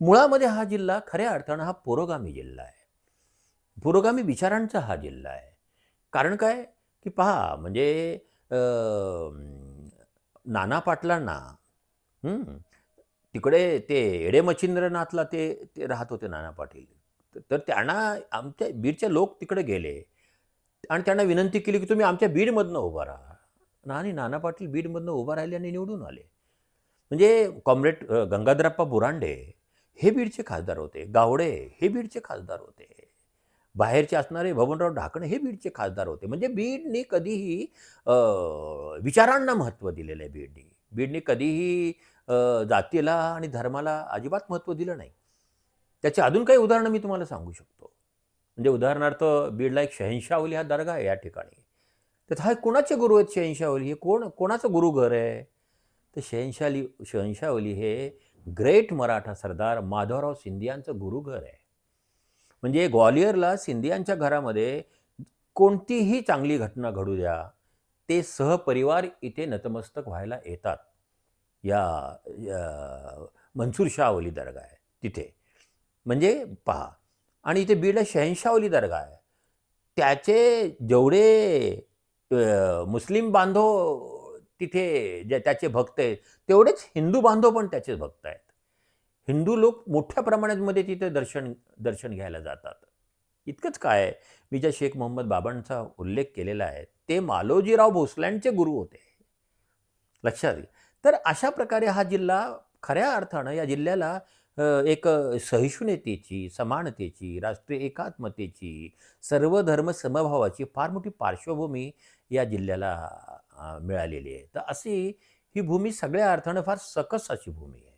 मुळामध्ये हा जिल्हा खऱ्या अर्थानं हा पुरोगामी जिल्हा आहे. पुरोगामी विचारांचा हा जिल्हा आहे. कारण काय, की पहा म्हणजे अ, नाना पाटलांना हं, तिकडे ते एडे मच्छिंद्रनाथला ते ते राहत होते नाना पाटील. तर त्यांना आमच्या बीडचे लोक तिकडे गेले आणि त्यांना विनंती केली, की तुम्ही आमच्या बीडमधनं उभा राहा. आणि नाना पाटील बीडमधनं उभा राहिले आणि निवडून आले. म्हणजे कॉम्रेड गंगाधरप्पा बुरांडे हे बीडचे खासदार होते. गावडे हे बीडचे खासदार होते. बाहेरचे असणारे बबनराव ढाकणे हे बीडचे खासदार होते. म्हणजे बीडने कधीही अ, विचारांना महत्त्व दिलेलं आहे बीडनी. बीडने कधीही जातीला आणि धर्माला अजिबात महत्त्व दिलं नाही. त्याची अजून काही उदाहरणं मी तुम्हाला सांगू शकतो. म्हणजे उदाहरणार्थ बीडला एक शहंशाह हा दर्गा आहे या ठिकाणी. तर हा कोणाचे गुरु आहेत शहंशाह हे कोणाचं गुरुघर आहे? तर शहंशाह हे ग्रेट मराठा सरदार माधवराव सिंधियांचं गुरुघर आहे. म्हणजे ग्वालियरला सिंधियांच्या घरामध्ये कोणतीही चांगली घटना घडू द्या, ते सहपरिवार इथे नतमस्तक व्हायला येतात. या मनसूर शाह वली दर्गा आहे तिथे. म्हणजे पहा आणि इथे बीडला शहंशाह वली दर्गा आहे. त्याचे जेवढे मुस्लिम बांधव तिथे जे त्याचे भक्त आहेत, तेवढेच हिंदू बांधव पण त्याचे भक्त आहेत. हिंदू लोक मोठ्या प्रमाणामध्ये तिथे दर्शन दर्शन घ्यायला जातात. इतकंच काय, मी ज्या शेख मोहम्मद बाबांचा उल्लेख केलेला आहे, ते मालोजीराव भोसल्यांचे गुरु होते. लक्षात घ्या. तर अशा प्रकारे हा जिल्हा खऱ्या अर्थानं या जिल्ह्याला एक सहिष्णुतेची, समानतेची, राष्ट्रीय एकात्मतेची, सर्व धर्म समभावाची फार मोठी पार्श्वभूमी या जिल्ह्याला मिळालेली आहे. तर अशी ही भूमी सगळ्या अर्थानं फार सकस अशी भूमी आहे.